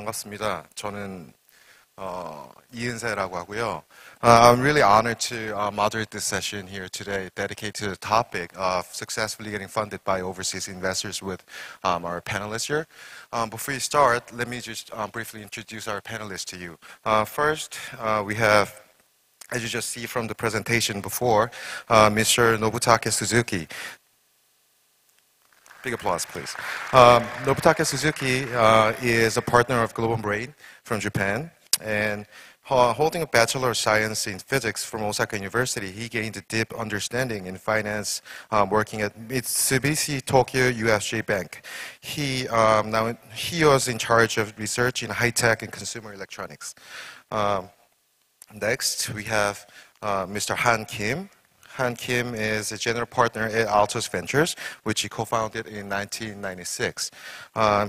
반갑습니다. 저는 이은세라고 하고요. I'm really honored to moderate this session here today, dedicated to the topic of successfully getting funded by overseas investors with our panelists here. Before we start, let me just briefly introduce our panelists to you. First, we have, as you just see from the presentation before, Mr. Nobutake Suzuki. Big applause, please. Nobutake Suzuki is a partner of GlobalBrain from Japan, and holding a Bachelor of Science in Physics from Osaka University, he gained a deep understanding in finance working at Mitsubishi Tokyo UFJ Bank. He was in charge of research in high-tech and consumer electronics. Next, we have Mr. Han Kim. Han Kim is a general partner at Altos Ventures, which he co-founded in 1996.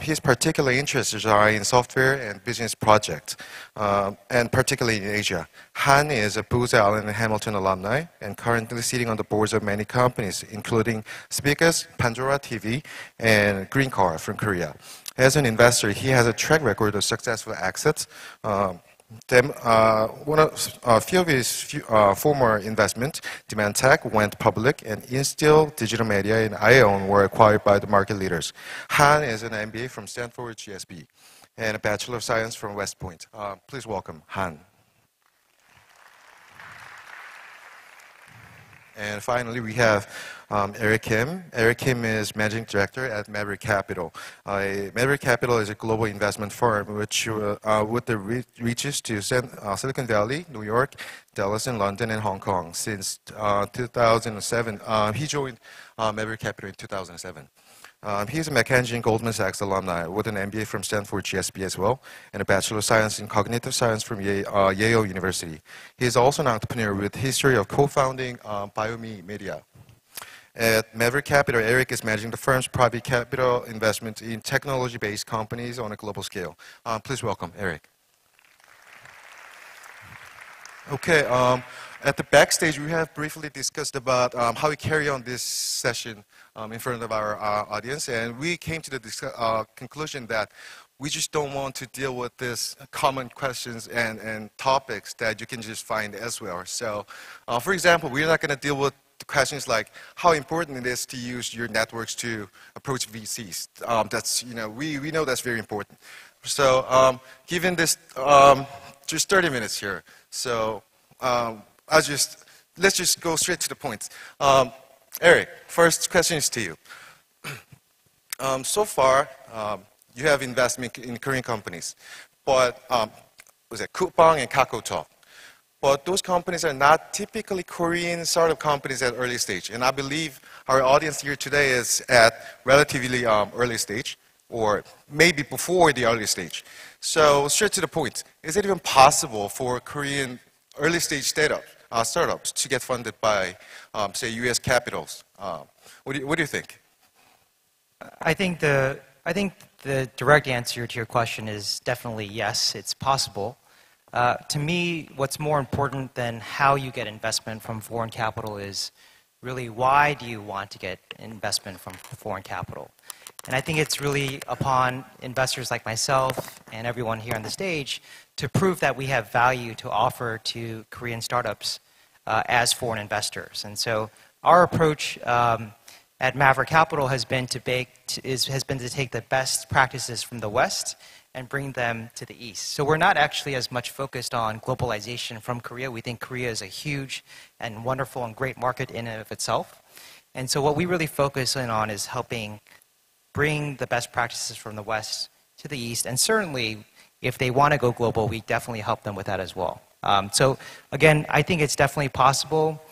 His particular interests are in software and business projects, and particularly in Asia. Han is a Booz Allen and Hamilton alumni and currently sitting on the boards of many companies, including Speakers, Pandora TV, and Green Car from Korea. As an investor, he has a track record of successful exits. A few of his former investments, Demand Tech, went public, and Instill, Digital Media, and ION were acquired by the market leaders. Han is an MBA from Stanford GSB and a Bachelor of Science from West Point. Please welcome Han. And finally, we have Eric Kim. Eric Kim is Managing Director at Maverick Capital. Maverick Capital is a global investment firm which, with the reaches to Silicon Valley, New York, Dallas, and London, and Hong Kong. Since 2007, he joined Maverick Capital in 2007. He's a McKinsey and Goldman Sachs alumni with an MBA from Stanford GSB as well, and a Bachelor of Science in Cognitive Science from Yale University. He is also an entrepreneur with a history of co-founding BioMe Media. At Maverick Capital, Eric is managing the firm's private capital investment in technology-based companies on a global scale. Please welcome Eric. Okay, at the backstage, we have briefly discussed about how we carry on this session in front of our audience, and we came to the conclusion that we just don't want to deal with these common questions and topics that you can just find elsewhere. So, for example, we're not going to deal with the questions like how important it is to use your networks to approach VCs. That's, we know that's very important. So, given this, just 30 minutes here, so let's just go straight to the point. Eric, first question is to you. So far, you have investment in Korean companies, but was it Coupang and KakaoTalk? But those companies are not typically Korean startup companies at early stage, and I believe our audience here today is at relatively early stage, or maybe before the early stage. So straight to the point, is it even possible for Korean early stage startups to get funded by, say, U.S. capitals? What do you think? I think the direct answer to your question is definitely yes, it's possible. To me, what's more important than how you get investment from foreign capital is really why do you want to get investment from foreign capital? And I think it's really upon investors like myself and everyone here on the stage to prove that we have value to offer to Korean startups as foreign investors. And so our approach at Maverick Capital has been to take the best practices from the West and bring them to the East. So we're not actually as much focused on globalization from Korea. We think Korea is a huge and wonderful and great market in and of itself. And so what we really focus in on is helping bring the best practices from the West to the East. And certainly, if they want to go global, we definitely help them with that as well. So again, I think it's definitely possible.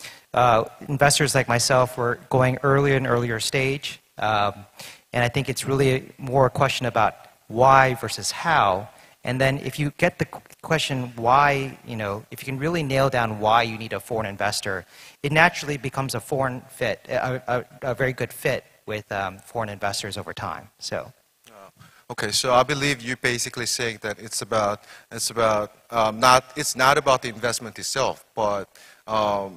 Investors like myself were going earlier and earlier stage. And I think it's really more a question about why versus how. And then if you get the question why, if you can really nail down why you need a foreign investor, it naturally becomes a foreign fit, a very good fit with foreign investors over time. So. Okay, so I believe you're basically saying that it's not about the investment itself, but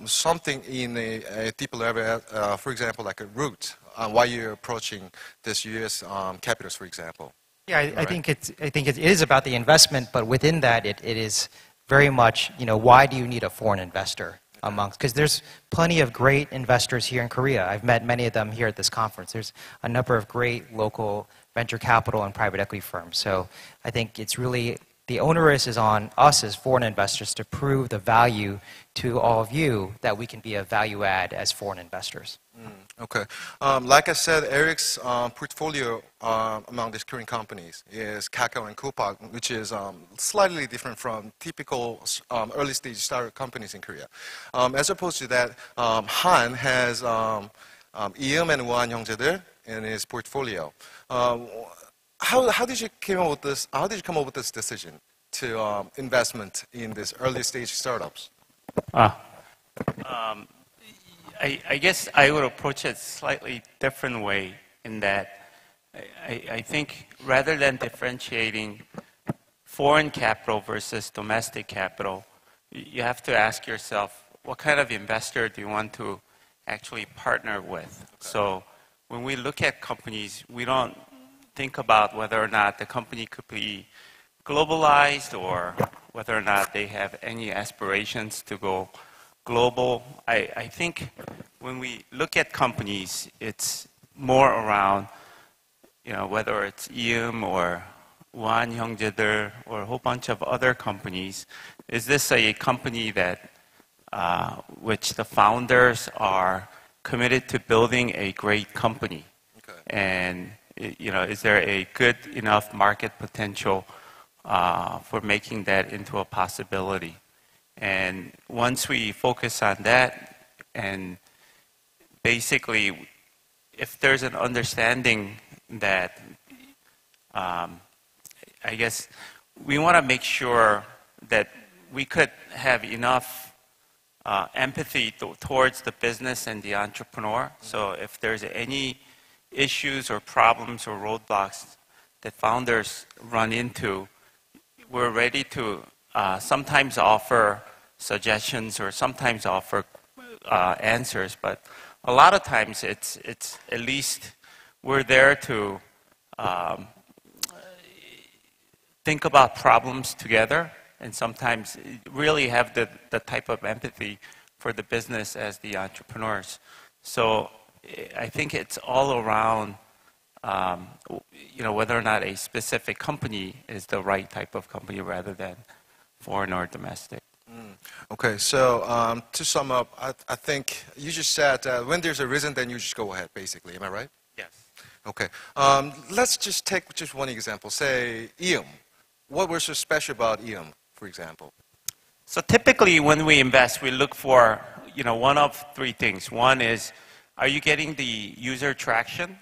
something in a deeper level, for example, like a route on why you're approaching this U.S. capitals, for example. Yeah, I think it is about the investment, but within that, it is very much, why do you need a foreign investor amongst? Because there's plenty of great investors here in Korea. I've met many of them here at this conference. There's a number of great local venture capital and private equity firms. So I think it's really, the onus is on us as foreign investors to prove the value to all of you that we can be a value add as foreign investors. Okay. Like I said, Eric's portfolio among these Korean companies is Kakao and Coupang, which is slightly different from typical early stage startup companies in Korea. As opposed to that, Han has Eum and Wan 형제들 in his portfolio. How did you come up with this? How did you come up with this decision to investment in these early stage startups? I guess I would approach it slightly different way in that I think rather than differentiating foreign capital versus domestic capital, you have to ask yourself, what kind of investor do you want to actually partner with? Okay. So when we look at companies, we don't think about whether or not the company could be globalized or whether or not they have any aspirations to go global. I think when we look at companies, it's more around, whether it's Eum or Wan 형제들 or a whole bunch of other companies. Is this a company that which the founders are committed to building a great company? Okay. And is there a good enough market potential for making that into a possibility? And once we focus on that, and basically, if there's an understanding that, I guess, we want to make sure that we could have enough empathy towards the business and the entrepreneur. So if there's any issues or problems or roadblocks that founders run into, we're ready to sometimes offer suggestions or sometimes offer answers, but a lot of times it's at least we're there to think about problems together and sometimes really have the type of empathy for the business as the entrepreneurs. So I think it's all around whether or not a specific company is the right type of company rather than foreign or domestic. Okay, so to sum up, I think you just said when there's a reason, then you just go ahead, basically. Am I right? Yes. Okay. Let's just take just one example. Say, Eum. What was so special about Eum, for example? So typically when we invest, we look for one of three things. One is, are you getting the user traction?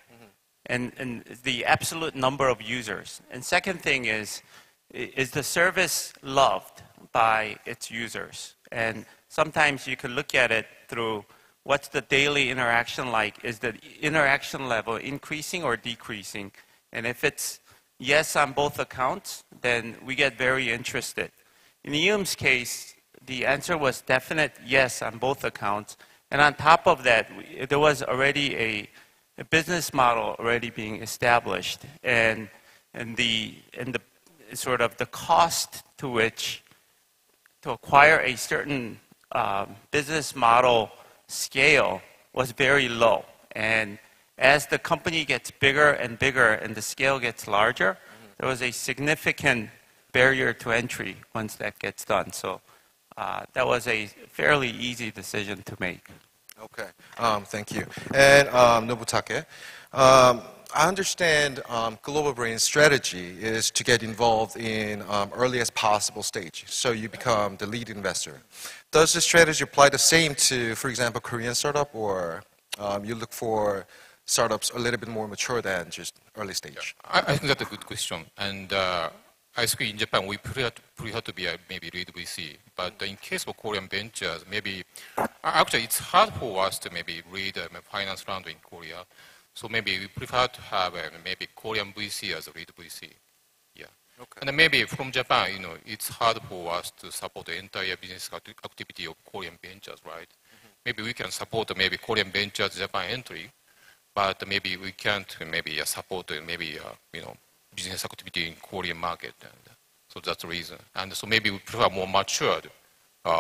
And the absolute number of users. And second thing is the service loved by its users? And sometimes you can look at it through what's the daily interaction like? Is the interaction level increasing or decreasing? And if it's yes on both accounts, then we get very interested. In Eum's case, the answer was definite yes on both accounts. And on top of that, there was already a business model already being established, and the sort of the cost to which to acquire a certain business model scale was very low. And as the company gets bigger and bigger and the scale gets larger, there was a significant barrier to entry once that gets done. So that was a fairly easy decision to make. Okay, thank you. And Nobutake, I understand GlobalBrain's strategy is to get involved in earliest possible stage, so you become the lead investor. Does the strategy apply the same to, for example, Korean startup, or you look for startups a little bit more mature than just early stage? Yeah, I think that's a good question. And I think in Japan, we prefer to be maybe lead VC. But in case of Korean ventures, maybe actually it's hard for us to maybe lead a finance round in Korea. So maybe we prefer to have maybe Korean VC as a lead VC. Yeah. Okay. And then maybe from Japan, it's hard for us to support the entire business activity of Korean ventures, right? Maybe we can support maybe Korean ventures Japan entry, but maybe we can't maybe support maybe business activity in Korean market. And so that's the reason. And so maybe we prefer more matured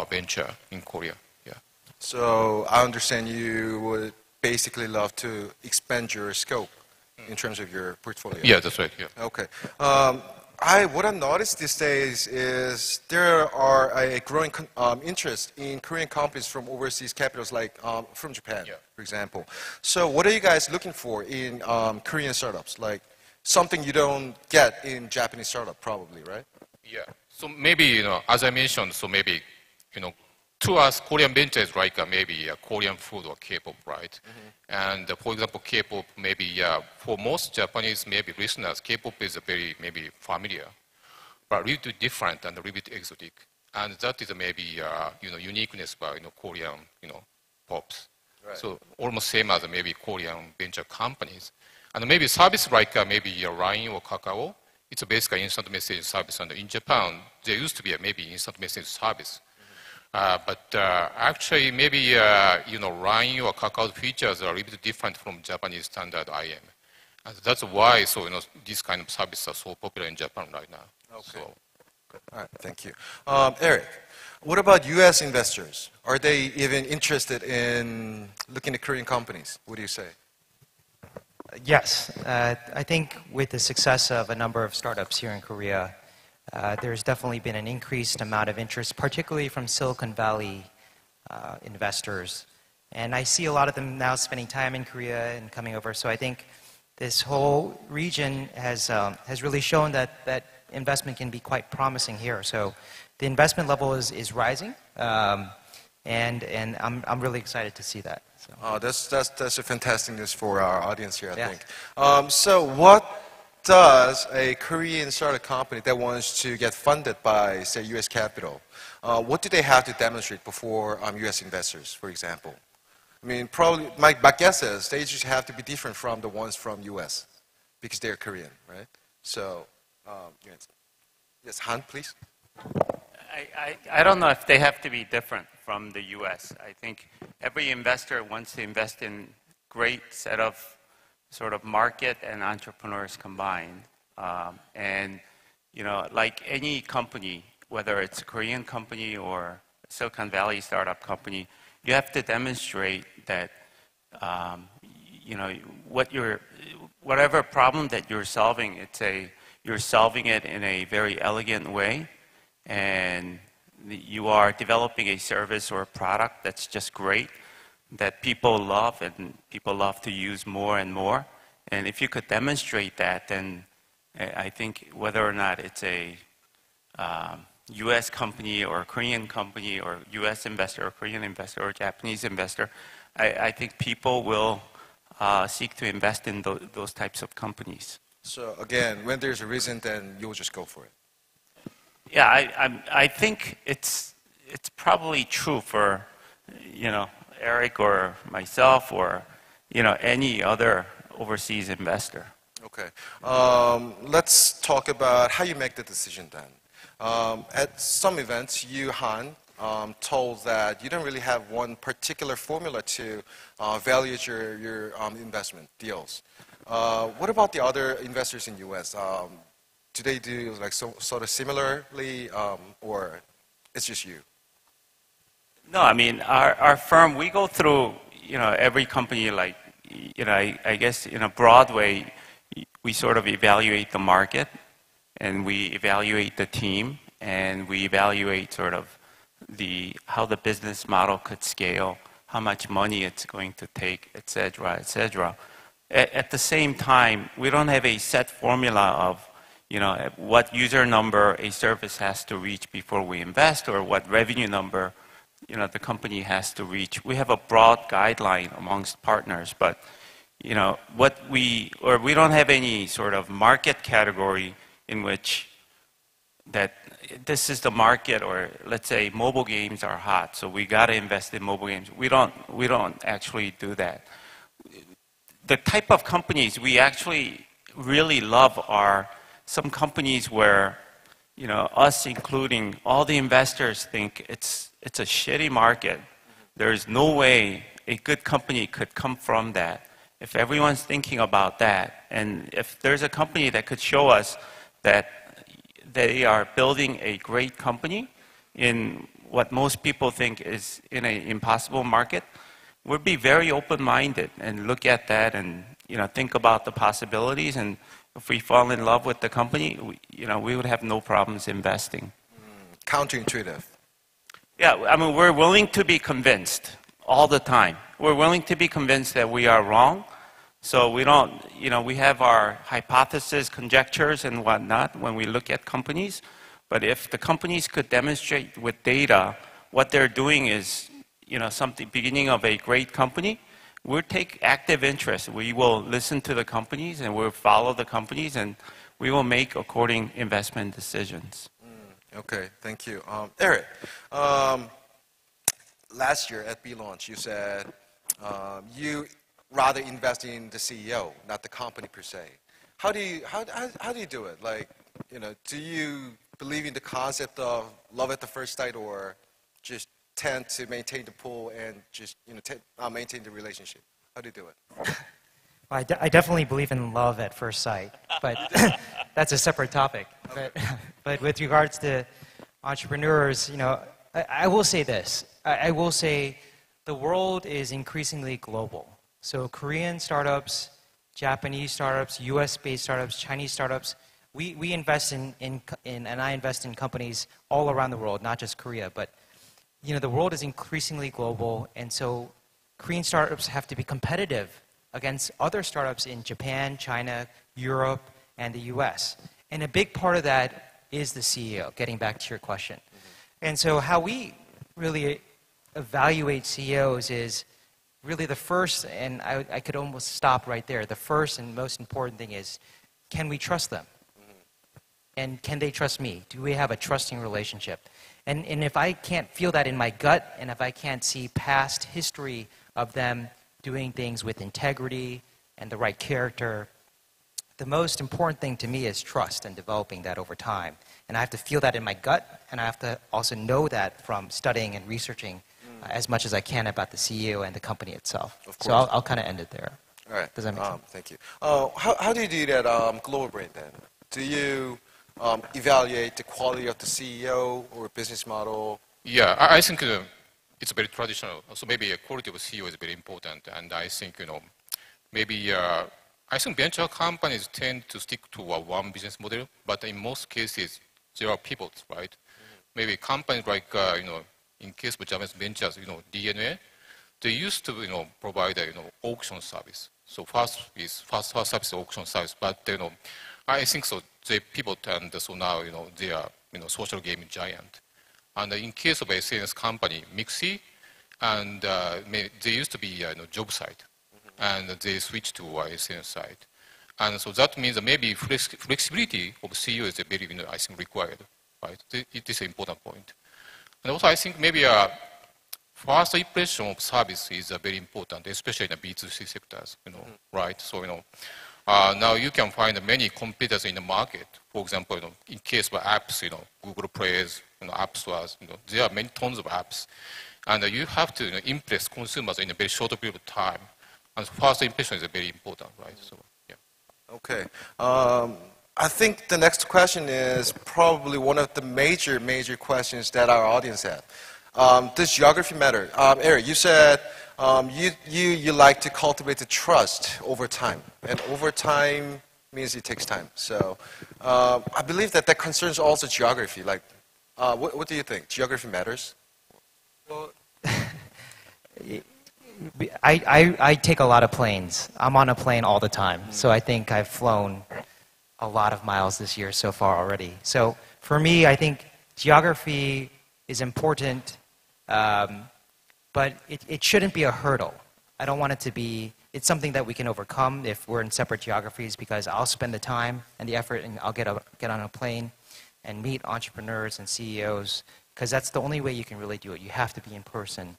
venture in Korea. Yeah. So I understand you would basically love to expand your scope in terms of your portfolio. Yeah, that's right. Yeah. Okay. What I noticed these days is there are a growing interest in Korean companies from overseas capitals, like from Japan, for example. So what are you guys looking for in Korean startups? Like something you don't get in Japanese startup, probably, right? Yeah. So maybe, as I mentioned, so maybe, to us, Korean venture is like maybe Korean food or K-pop, right? And for example, K-pop, maybe for most Japanese maybe listeners, K-pop is very maybe familiar, but a little bit different and a little bit exotic. And that is maybe uniqueness by Korean pops. Right. So almost same as maybe Korean venture companies. And maybe service like maybe LINE or Kakao, it's basically instant message service. And in Japan, there used to be maybe instant message service. But actually, maybe LINE or Kakao features are a little bit different from Japanese standard IM, and that's why these kind of services are so popular in Japan right now. Okay. So. All right, thank you, Eric. What about U.S. investors? Are they even interested in looking at Korean companies? What do you say? Yes, I think with the success of a number of startups here in Korea. There's definitely been an increased amount of interest, particularly from Silicon Valley investors. And I see a lot of them now spending time in Korea and coming over. So I think this whole region has really shown that investment can be quite promising here. So the investment level is rising, and I'm really excited to see that. So. That's a fantastic news for our audience here, I think. So what does a Korean startup company that wants to get funded by, say, U.S. capital, what do they have to demonstrate before U.S. investors, for example? I mean, probably, my guess is they just have to be different from the ones from U.S. because they're Korean, right? So, yes, Han, please. I don't know if they have to be different from the U.S. I think every investor wants to invest in great set of sort of market and entrepreneurs combined. And, like any company, whether it's a Korean company or a Silicon Valley startup company, you have to demonstrate that, whatever problem that you're solving, you're solving it in a very elegant way, and you are developing a service or a product that's just great, that people love and people love to use more and more. And if you could demonstrate that, then I think whether or not it's a US company or a Korean company or US investor or Korean investor or Japanese investor, I think people will seek to invest in those types of companies. So again, when there's a reason, then you'll just go for it. Yeah, I think it's probably true for, Eric or myself or, any other overseas investor. Okay. Let's talk about how you make the decision then. At some events, you, Han, told that you don't really have one particular formula to evaluate your investment deals. What about the other investors in U.S.? Do they do like sort of similarly, or it's just you? No, I mean, our firm, we go through, every company, like, I guess in a broad way, we sort of evaluate the market, and we evaluate the team, and we evaluate sort of how the business model could scale, how much money it's going to take, et cetera, et cetera. At the same time, we don't have a set formula of, what user number a service has to reach before we invest, or what revenue number the company has to reach. We have a broad guideline amongst partners, but we don't have any sort of market category in which that this is the market, or let's say mobile games are hot, so we got to invest in mobile games. We don't actually do that. The type of companies we actually really love are some companies where us including all the investors think it's a shitty market. There is no way a good company could come from that. if everyone's thinking about that, and if there's a company that could show us that they are building a great company in what most people think is in an impossible market, we'd be very open-minded and look at that and think about the possibilities. And if we fall in love with the company, we would have no problems investing. Counterintuitive. Yeah, I mean, we're willing to be convinced all the time. We're willing to be convinced that we are wrong. So we don't, we have our hypotheses, conjectures, and whatnot when we look at companies. But if the companies could demonstrate with data what they're doing is, something beginning of a great company, we'll take active interest. We will listen to the companies and we'll follow the companies and we will make according investment decisions. Okay, thank you. Eric, last year at beLAUNCH, you said you rather invest in the CEO, not the company per se. How do you do it? Like, do you believe in the concept of love at the first sight, or just tend to maintain the pool and just maintain the relationship? How do you do it? Well, I definitely believe in love at first sight, but that's a separate topic. Okay. But with regards to entrepreneurs, I will say this. I will say the world is increasingly global. So Korean startups, Japanese startups, US-based startups, Chinese startups, we invest in and I invest in companies all around the world, not just Korea. But the world is increasingly global, and so Korean startups have to be competitive against other startups in Japan, China, Europe, and the US. And a big part of that is the CEO, getting back to your question. And so how we really evaluate CEOs is really the first, and I could almost stop right there. The first and most important thing is, can we trust them? And can they trust me? Do we have a trusting relationship? And if I can't feel that in my gut, and if I can't see past history of them doing things with integrity and the right character, the most important thing to me is trust and developing that over time. And I have to feel that in my gut, and I have to also know that from studying and researching as much as I can about the CEO and the company itself. Of course. So I'll kind of end it there. All right. Does that make sense? Thank you. How do you do that GlobalBrain then? Do you evaluate the quality of the CEO or business model? Yeah, I think it's very traditional. So maybe a quality of CEO is very important. And I think, maybe I think venture companies tend to stick to one business model, but in most cases, there are pivots, right? Maybe companies like, in case of Japanese ventures, DNA, they used to, provide a, auction service. So first service auction service, but, I think so they pivot, and so now, they are, social game giant. And in case of a SNS company, Mixi, and they used to be job site, and they switched to SNS site. And so that means that maybe flexibility of CEO is very, I think, required, right? It is an important point. And also, I think maybe first impression of service is very important, especially in the B2C sectors, right? So, now you can find many competitors in the market. For example, in case of apps, Google Plays, App Stores, there are many tons of apps. And you have to impress consumers in a very short period of time. And first impression is very important, right? So, yeah. Okay. I think the next question is probably one of the major questions that our audience had. Does geography matter? Eric, you said you like to cultivate the trust over time. And over time means it takes time. So I believe that concerns also geography. Like, what do you think? Geography matters? Well, I take a lot of planes. I'm on a plane all the time. So I think I've flown a lot of miles this year so far already. So for me, I think geography is important, but it shouldn't be a hurdle. I don't want it to be, it's something that we can overcome if we're in separate geographies, because I'll spend the time and the effort, and I'll get on a plane and meet entrepreneurs and CEOs, because that's the only way you can really do it. You have to be in person.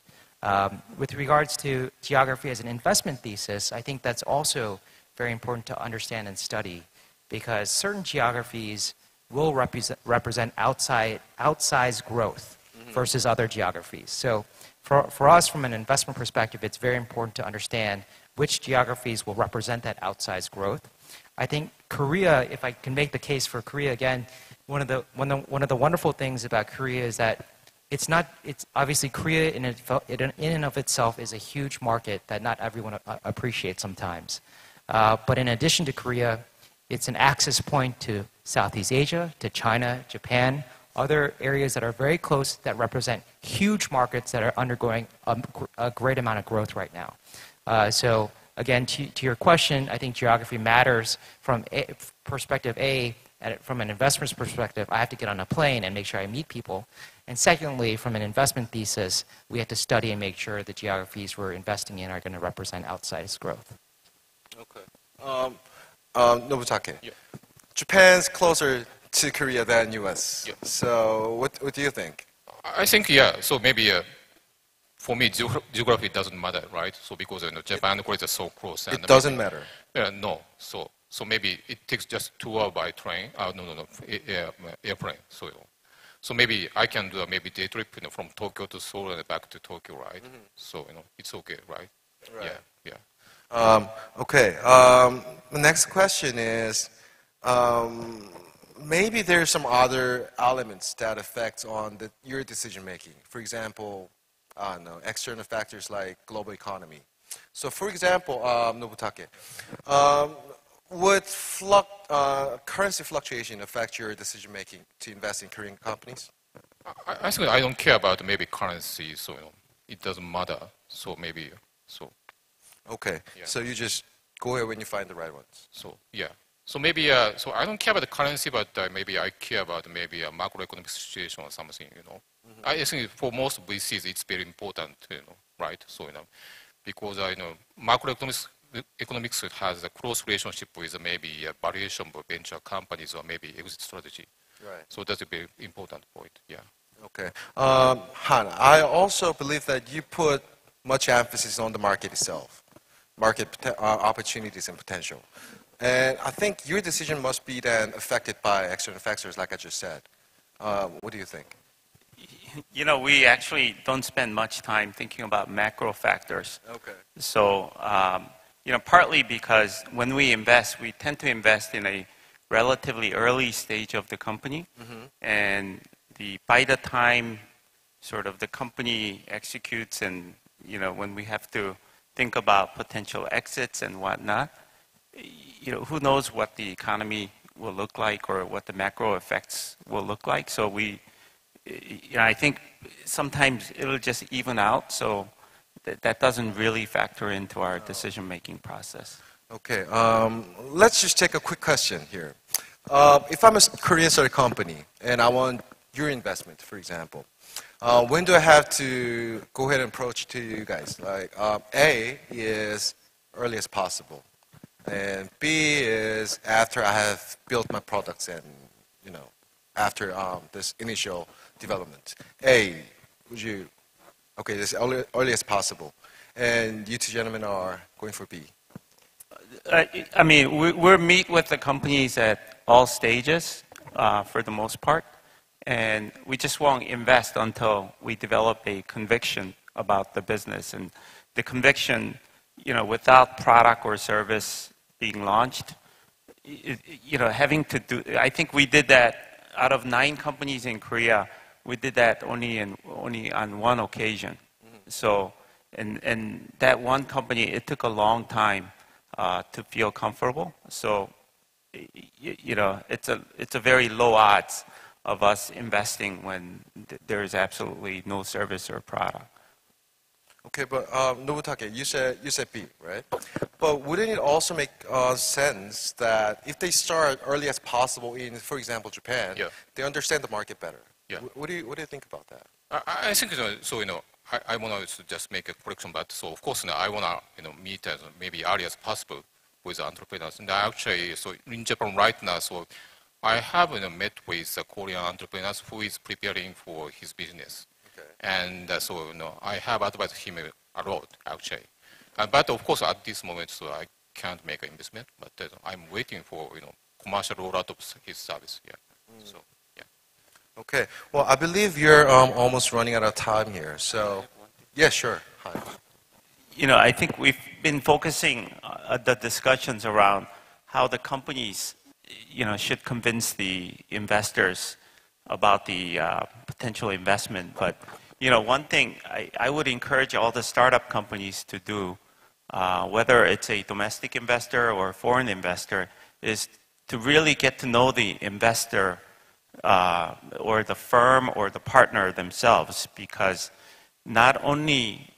With regards to geography as an investment thesis, I think that's also very important to understand and study, because certain geographies will represent outsized growth versus other geographies. So, For us, from an investment perspective, it's very important to understand which geographies will represent that outsized growth. I think Korea, if I can make the case for Korea again, one of the wonderful things about Korea is that it's obviously Korea in and of itself is a huge market that not everyone appreciates sometimes. But in addition to Korea, it's an access point to Southeast Asia, to China, Japan, other areas that are very close that represent huge markets that are undergoing a great amount of growth right now. So again, to your question, I think geography matters from perspective A. From an investment's perspective, I have to get on a plane and make sure I meet people. And secondly, from an investment thesis, we have to study and make sure the geographies we're investing in are going to represent outsized growth. Okay. Nobutake. Yeah. Japan's closer to Korea than US. Yeah. So what do you think? I think, yeah. So maybe for me, geography doesn't matter, right? So because Japan and Korea are so close. And it doesn't matter? No. So maybe it takes just 2 hours by train. Airplane. So maybe I can do maybe day trip from Tokyo to Seoul and back to Tokyo, right? Mm-hmm. So it's okay, right? Right. Yeah. Okay. The next question is, maybe there's some other elements that affect on your decision making. For example, I don't know, external factors like global economy. So, for example, Nobutake, would currency fluctuation affect your decision making to invest in Korean companies? I think I don't care about maybe currency, so it doesn't matter. So maybe so. Okay. Yeah. So you just go ahead when you find the right ones. So yeah. So maybe so I don't care about the currency, but maybe I care about maybe a macroeconomic situation or something. Mm-hmm. I think for most VCs it's very important, right? So because macroeconomics has a close relationship with maybe a valuation of venture companies or maybe exit strategy. Right. So that's a very important point. Yeah. Okay. Han, I also believe that you put much emphasis on the market itself, market opportunities and potential. And I think your decision must be then affected by external factors, like I just said. What do you think? We actually don't spend much time thinking about macro factors. Okay. So, partly because when we invest, we tend to invest in a relatively early stage of the company. Mm-hmm. And by the time sort of the company executes and, when we have to think about potential exits and whatnot, who knows what the economy will look like or what the macro effects will look like. So I think sometimes it'll just even out. So that doesn't really factor into our decision-making process. Okay. Let's just take a quick question here. If I'm a Korean-started company and I want your investment, for example, when do I have to go ahead and approach to you guys? Like A is early as possible. And B is after I have built my products and, after this initial development. A, okay, this early as possible. And you two gentlemen are going for B. We meet with the companies at all stages for the most part. And we just won't invest until we develop a conviction about the business. And the conviction, without product or service being launched, I think we did that out of 9 companies in Korea. We did that only on one occasion. Mm-hmm. So, and that one company, it took a long time to feel comfortable. So, it's a very low odds of us investing when there is absolutely no service or product. Okay, but Nobutake, you said B, right? But wouldn't it also make sense that if they start early as possible in, for example, Japan, yeah, they understand the market better? Yeah. What do you think about that? I think I want to just make a correction, but so of course I want to meet as maybe early as possible with entrepreneurs. And actually, so in Japan right now, so I have met with a Korean entrepreneurs who is preparing for his business. And so, I have advised him a lot, actually. But of course, at this moment, so I can't make an investment. But I'm waiting for, commercial rollout of his service. Yeah. So, yeah. Okay. Well, I believe you're almost running out of time here. So, Yeah, sure. Hi. I think we've been focusing the discussions around how the companies, should convince the investors about the potential investment. But, one thing I would encourage all the startup companies to do, whether it's a domestic investor or a foreign investor, is to really get to know the investor or the firm or the partner themselves, because not only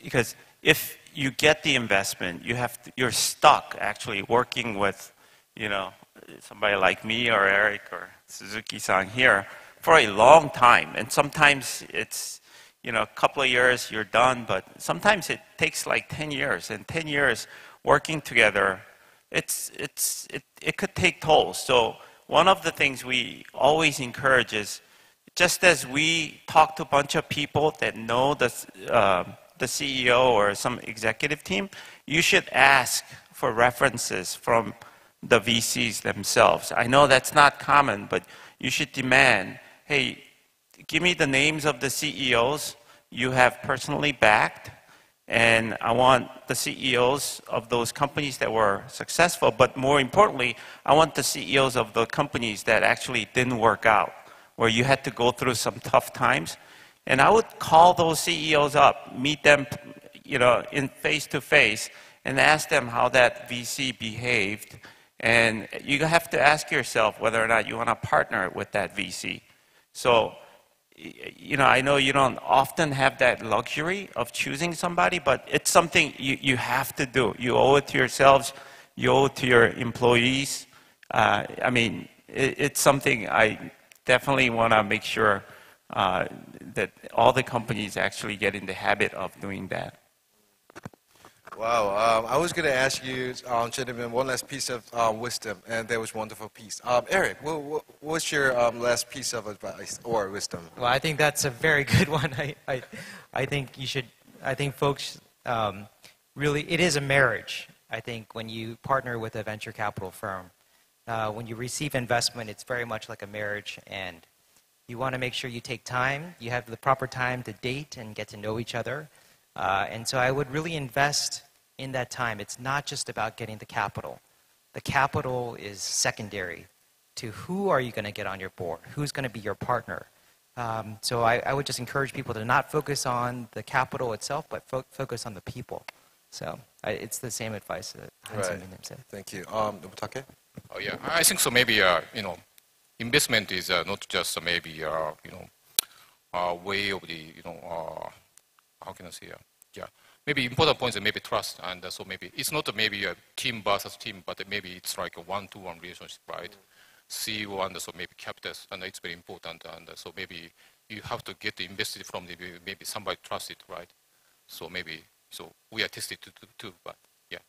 because if you get the investment, you're stuck actually working with, somebody like me or Eric or Suzuki-san here for a long time. And sometimes it's, a couple of years you're done, but sometimes it takes like 10 years. And 10 years working together, it could take tolls. So one of the things we always encourage is, just as we talk to a bunch of people that know the CEO or some executive team, you should ask for references from the VCs themselves. I know that's not common, but you should demand, hey, give me the names of the CEOs you have personally backed, and I want the CEOs of those companies that were successful, but more importantly, I want the CEOs of the companies that actually didn't work out, where you had to go through some tough times. And I would call those CEOs up, meet them, in face-to-face, and ask them how that VC behaved. And you have to ask yourself whether or not you want to partner with that VC. So, I know you don't often have that luxury of choosing somebody, but it's something you have to do. You owe it to yourselves. You owe it to your employees. It's something I definitely want to make sure that all the companies actually get in the habit of doing that. Wow. I was going to ask you, gentlemen, one last piece of wisdom, and that was a wonderful piece. Eric, what's your last piece of advice or wisdom? Well, I think that's a very good one. I think folks, really, it is a marriage. I think when you partner with a venture capital firm, when you receive investment, it's very much like a marriage, and you want to make sure you take time, you have the proper time to date and get to know each other. And so I would really invest in that time. It's not just about getting the capital. The capital is secondary to who are you going to get on your board, who's going to be your partner. So I would just encourage people to not focus on the capital itself, but focus on the people. So it's the same advice that Hansen said. Thank you. Nobutake? Oh yeah, I think so. Maybe investment is not just maybe way of the how can I say maybe important points are maybe trust, and so maybe it's not maybe a team versus team, but maybe it's like a one-to-one relationship, right? CEO and so maybe capitals, and it's very important, and so maybe you have to get invested from maybe somebody trusted, right? So maybe we are tested too, but yeah.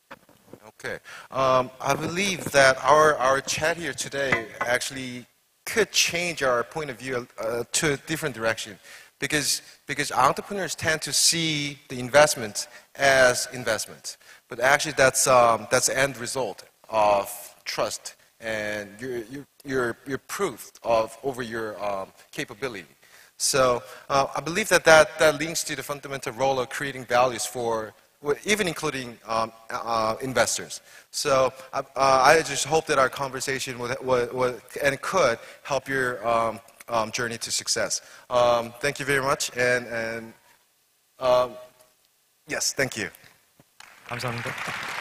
Okay. I believe that our chat here today actually could change our point of view to a different direction, because entrepreneurs tend to see the investment as investment, but actually that's the end result of trust and your proof over your capability. So I believe that links to the fundamental role of creating values for, even including investors. So I just hope that our conversation would and could help your journey to success. Thank you very much, and yes, thank you. 감사합니다.